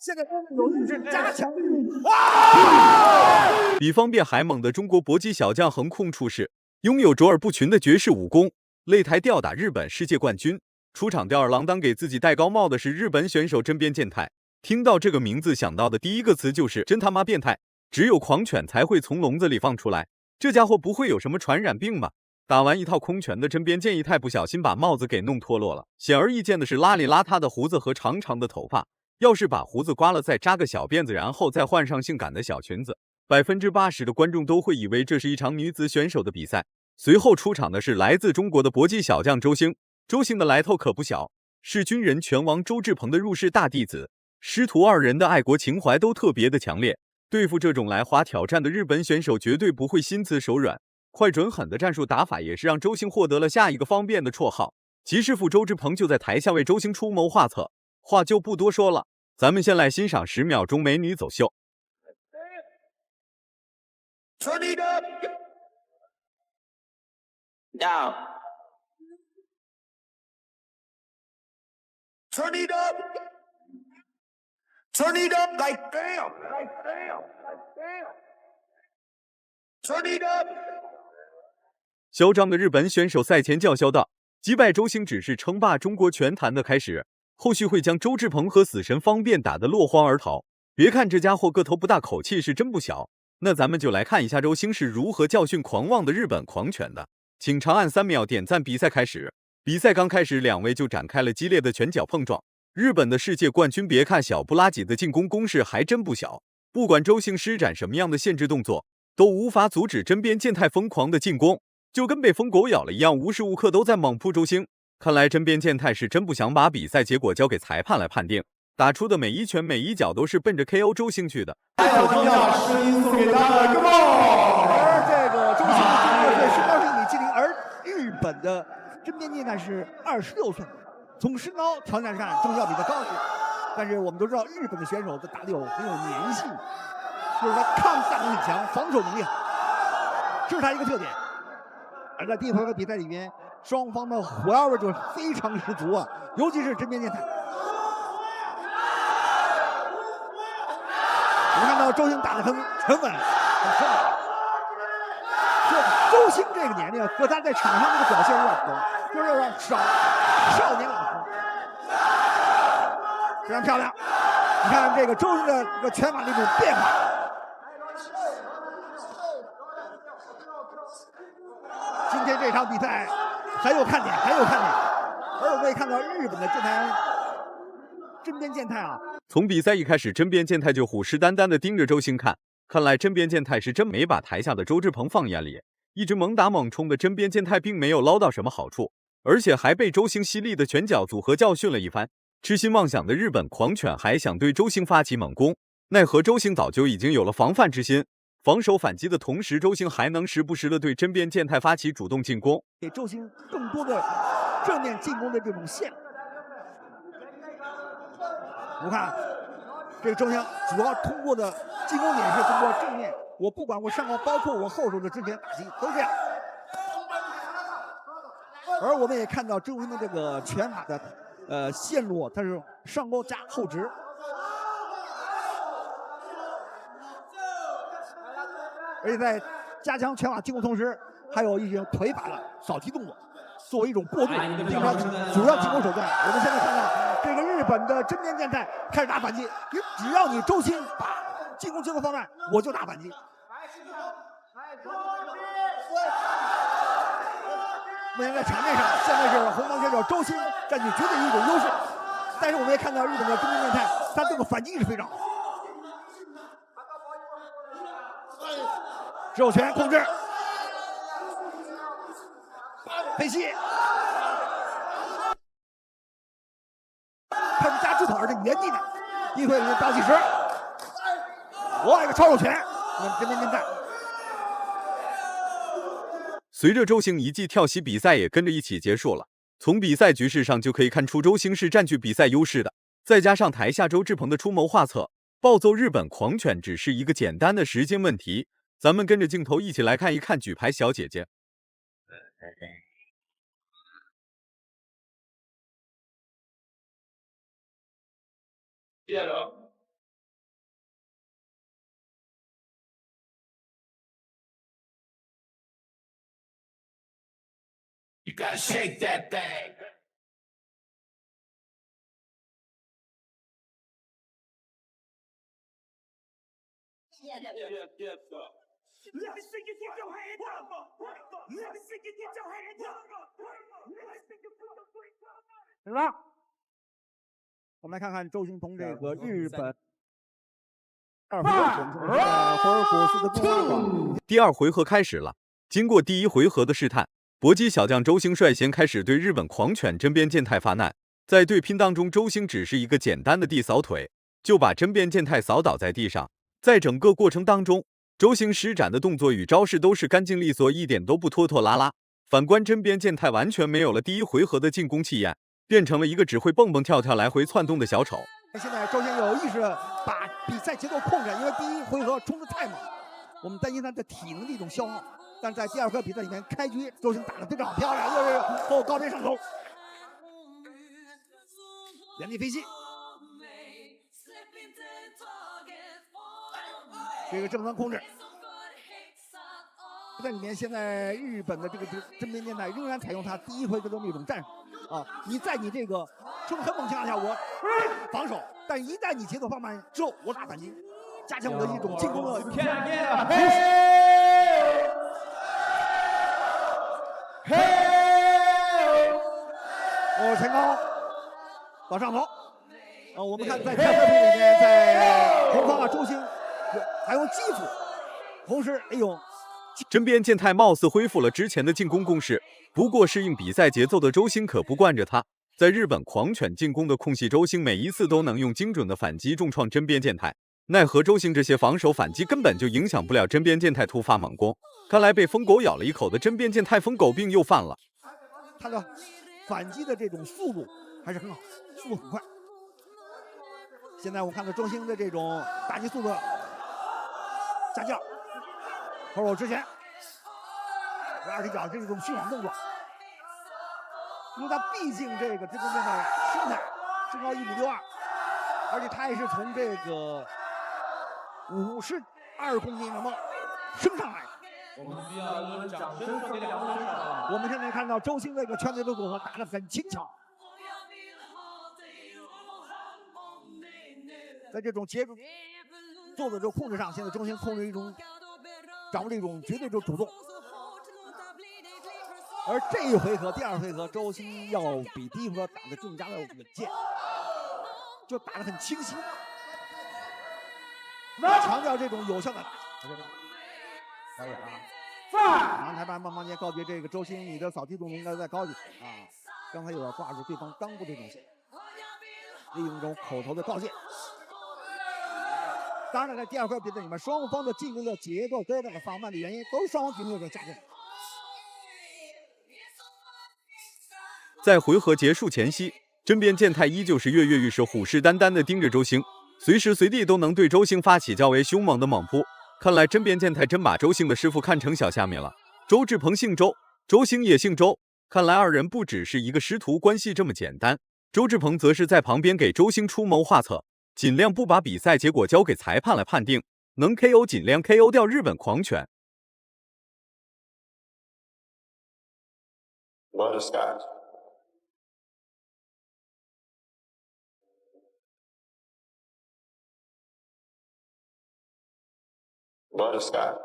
现在有意是加强力度。比方变还猛的中国搏击小将横空出世，拥有卓尔不群的绝世武功，擂台吊打日本世界冠军。出场吊儿郎当给自己戴高帽的是日本选手真边健太。听到这个名字想到的第一个词就是真他妈变态，只有狂犬才会从笼子里放出来，这家伙不会有什么传染病吧？打完一套空拳的真边健一太不小心把帽子给弄脱落了，显而易见的是邋里邋遢的胡子和长长的头发。要是把胡子刮了再扎个小辫子，然后再换上性感的小裙子，80%的观众都会以为这是一场女子选手的比赛。随后出场的是来自中国的搏击小将周星。周星的来头可不小，是军人拳王周志鹏的入室大弟子，师徒二人的爱国情怀都特别的强烈。对付这种来华挑战的日本选手，绝对不会心慈手软。快准狠的战术打法也是让周星获得了下一个方便的绰号。吉师傅周志鹏就在台下为周星出谋划策，话就不多说了，咱们先来欣赏10秒钟美女走秀。Turn it up. Down. Turn it up. Turn it up like damn. Like damn. Like damn. Turn it up. 嚣张的日本选手赛前叫嚣道：“击败周星只是称霸中国拳坛的开始，后续会将周志鹏和死神方便打得落荒而逃。”别看这家伙个头不大，口气是真不小。那咱们就来看一下周星是如何教训狂妄的日本狂犬的。请长按3秒点赞。比赛开始。比赛刚开始，两位就展开了激烈的拳脚碰撞。日本的世界冠军别看小布拉吉的进攻攻势还真不小，不管周星施展什么样的限制动作，都无法阻止真边健太疯狂的进攻，就跟被疯狗咬了一样，无时无刻都在猛扑周星。看来真边健太是真不想把比赛结果交给裁判来判定，打出的每一拳每一脚都是奔着 KO 周星去的。而这个周星的身高是1.70米，而日本的真边健太是26岁，从身高条件上看，周星要比他高一些。但是我们都知道，日本的选手他打得很有粘性，就是他抗打能力强，防守能力好，这是他一个特点。而在第一回合比赛里面，双方的火药味就非常十足啊，尤其是真边健太。我们看到周星打得很沉稳，很沉稳。周星这个年龄和他在场上这个表现有点不同，就是有点少年朗诵，非常漂亮。你看这个周星的这个拳法的一种变化。今天这场比赛很有看点，很有看点。而我们也看到日本的真边健太啊，从比赛一开始，真边健太就虎视眈眈地盯着周星看，看来真边健太是真没把台下的周志鹏放眼里。一直猛打猛冲的真边健太并没有捞到什么好处，而且还被周星犀利的拳脚组合教训了一番。痴心妄想的日本狂犬还想对周星发起猛攻，奈何周星早就已经有了防范之心，防守反击的同时，周星还能时不时的对真边健太发起主动进攻，给周星更多的正面进攻的这种线。我们看这个周星主要通过的进攻点是通过正面，我不管我上高，包括我后手的之前打击都这样。而我们也看到周星的这个拳法的线路，它是上高加后直。而且在加强拳法进攻同时，还有一些腿法的扫踢动作，作为一种过渡，平常主要进攻手段。我们现在看到这个日本的真边健太开始打反击，只要你周星把进攻节奏放慢，我就打反击。目前在场面上，现在是红方选手周星占据绝对一种优势，但是我们也看到日本的真边健太，他这个反击是非常好。手拳控制，飞膝，他们加猪腿是原地的，一会倒计时，哇，一个超手拳，真边健太。随着周星一记跳膝，比赛也跟着一起结束了。从比赛局势上就可以看出周星是占据比赛优势的，再加上台下周志鹏的出谋划策，暴揍日本狂犬只是一个简单的时间问题。咱们跟着镜头一起来看一看举牌小姐姐。You gotta shake that thing. Let me see you get your hands up. Let me see you get your hands up. Let me see you put the brakes on. 是吧？我们来看看周星从这个日本2回合霍尔果斯的攻打馆。第2回合开始了，经过第1回合的试探，搏击小将周星率先开始对日本狂犬真边健太发难。在对拼当中，周星只是一个简单的地扫腿，就把真边健太扫倒在地上。在整个过程当中，周星施展的动作与招式都是干净利索，一点都不拖拖拉拉。反观真边健太完全没有了第1回合的进攻气焰，变成了一个只会蹦蹦跳跳来回窜动的小丑。现在周星有意识把比赛节奏控制，因为第1回合冲得太猛，我们担心他的体能的一种消耗。但在第2回合比赛里面开局，周星打得非常漂亮，又是后高边上头，原地飞膝。这个正方控制，在里面现在日本的这个真边健太仍然采用他第1回合的那种战术啊，你在你这个冲得很猛情况下，我防守，但一旦你节奏放慢之后，我打反击，加强我的一种进攻的。前高往上头，我们看在开合里面，在红方周星还用技术，同时真边健太貌似恢复了之前的进攻攻势，不过适应比赛节奏的周星可不惯着他。在日本狂犬进攻的空隙，周星每一次都能用精准的反击重创真边健太，奈何周星这些防守反击根本就影响不了真边健太突发猛攻。看来被疯狗咬了一口的真边健太疯狗病又犯了。他的反击的这种速度还是很好，速度很快。现在我看到周星的这种打击速度下降，后手之前20脚这种迅猛动作，因为他毕竟这个真边健太身材身高1.62米，而且他也是从这个52公斤那么升上来。我们需要以掌声送给两位选手。我们现在看到周星这个圈内的组合打得很轻巧，在这种节奏做的这个控制上，现在周星控制掌握了一种绝对的主动。而这一回合第2回合，周星要比第1回合打得更加的稳健，就打得很清晰，强调这种有效的打击。杨裁判慢慢间告诫这个周星，你的扫踢动作应该再高一点啊！刚才有点挂住对方裆部这种线，利用一种口头的告诫。当然，在第2回合比赛里面，双方的进攻的节奏跟这个放慢的原因，都是双方体能有下降。在回合结束前夕，真边健太依旧是跃跃欲试、虎视眈眈地盯着周星，随时随地都能对周星发起较为凶猛的猛扑。看来真边健太真把周星的师傅看成小下面了。周志鹏姓周，周星也姓周，看来2人不只是一个师徒关系这么简单。周志鹏则是在旁边给周星出谋划策，尽量不把比赛结果交给裁判来判定，能 KO 尽量 KO 掉日本狂犬。Butterscotch. Butterscotch.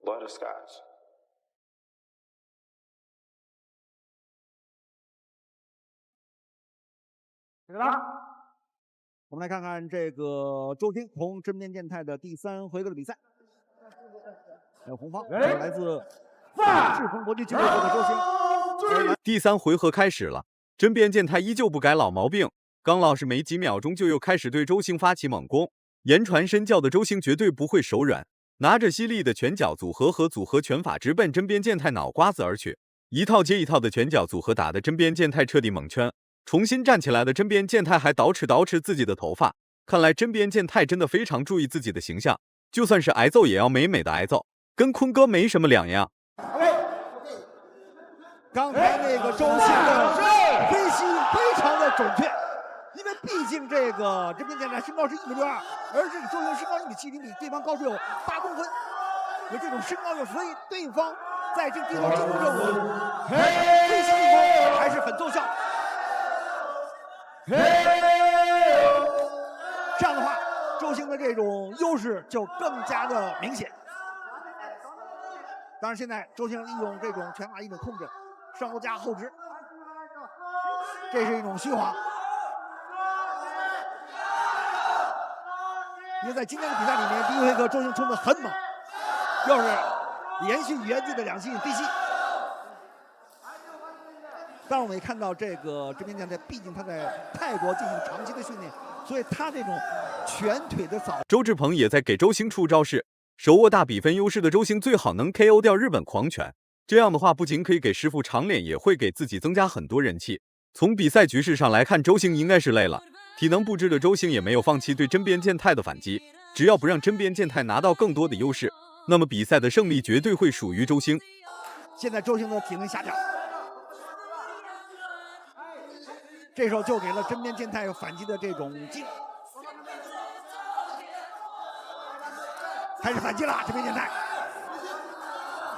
Butterscotch. 我们来看看这个周星同真边健太的第3回合的比赛。还有红方，来自智丰搏击俱乐部的周星。第3回合开始了，真边健太依旧不改老毛病，刚老实没几秒钟就又开始对周星发起猛攻。言传身教的周星绝对不会手软，拿着犀利的拳脚组合和组合拳法直奔真边健太脑瓜子而去，一套接一套的拳脚组合打得真边健太彻底蒙圈。重新站起来的真边健太还捯饬自己的头发，看来真边健太真的非常注意自己的形象，就算是挨揍也要美美的挨揍，跟坤哥没什么两样。刚才那个周星的飞膝非常的准确，因为毕竟这个真边健太身高是1.62米，而这个周星身高1.70米，比对方高只有8公分，有这种身高优势，所以对方在这个地方进攻任务，飞行进攻还是很奏效。这样的话，周星的这种优势就更加的明显。当然，现在周星利用这种拳法一种控制，上勾加后直，这是一种虚晃。因为在今天的比赛里面，第一回合周星冲得很猛，又是连续原地的2吸引飞膝。当然，我们也看到这个真边健太，毕竟他在泰国进行长期的训练，所以他这种拳腿的扫。周志鹏也在给周星出招式，手握大比分优势的周星最好能 KO 掉日本狂拳。这样的话，不仅可以给师傅长脸，也会给自己增加很多人气。从比赛局势上来看，周星应该是累了。体能不支的周星也没有放弃对真边健太的反击，只要不让真边健太拿到更多的优势，那么比赛的胜利绝对会属于周星。现在周星的体能下降，这时候就给了真边健太反击的这种机会，开始反击了。真边健太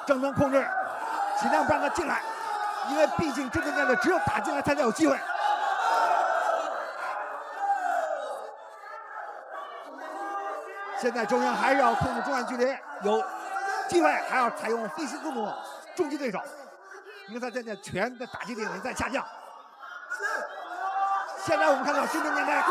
正中控制，尽量不让他进来，因为毕竟真边健太只有打进来他才有机会。现在周星还是要控制中段距离，有机会还要采用飞膝动作重击对手，因为他现在拳的打击力也在下降。现在我们看到真边健太，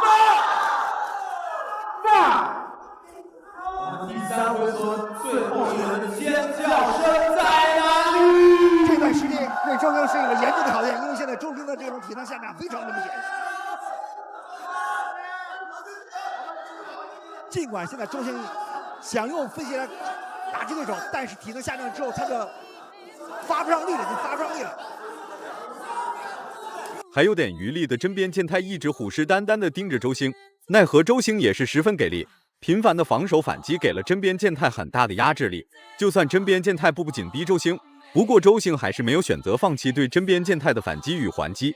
第3回合最后一轮的尖叫声在哪里？这段时间对周星是一个严峻的考验，因为现在周星的这种体能下降非常的明显。尽管现在周星想用飞膝来打击对手，但是体能下降之后，他的发不上力了，已经发不上力了。还有点余力的真边健太一直虎视眈眈地盯着周星，奈何周星也是十分给力，频繁的防守反击给了真边健太很大的压制力。就算真边健太步步紧逼周星，不过周星还是没有选择放弃对真边健太的反击与还击。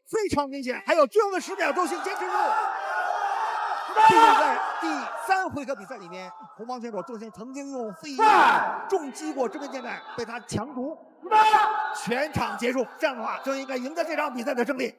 非常明显，还有最后的10秒，周星坚持住。毕竟在第3回合比赛里面，红方选手周星曾经用飞翼重击过真边健太，被他强毒，全场结束。这样的话，就应该赢得这场比赛的胜利。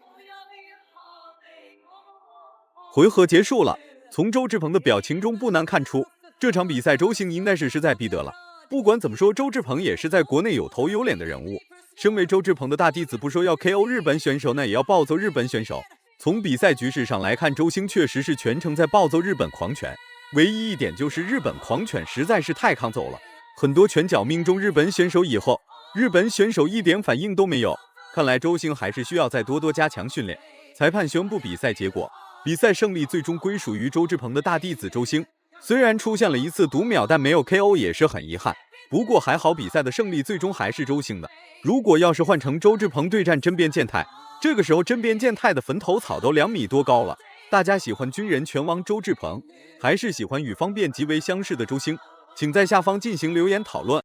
回合结束了，从周志鹏的表情中不难看出，这场比赛周星应该是势在必得了。不管怎么说，周志鹏也是在国内有头有脸的人物。身为周志鹏的大弟子，不说要 KO 日本选手，那也要暴揍日本选手。从比赛局势上来看，周星确实是全程在暴揍日本狂拳，唯一一点就是日本狂拳实在是太抗揍了，很多拳脚命中日本选手以后，日本选手一点反应都没有。看来周星还是需要再多多加强训练。裁判宣布比赛结果，比赛胜利最终归属于周志鹏的大弟子周星。虽然出现了一次读秒，但没有 KO 也是很遗憾。不过还好，比赛的胜利最终还是周星的。如果要是换成周志鹏对战真边健太，这个时候真边健太的坟头草都2米多高了。大家喜欢军人拳王周志鹏，还是喜欢与方便极为相似的周星？请在下方进行留言讨论。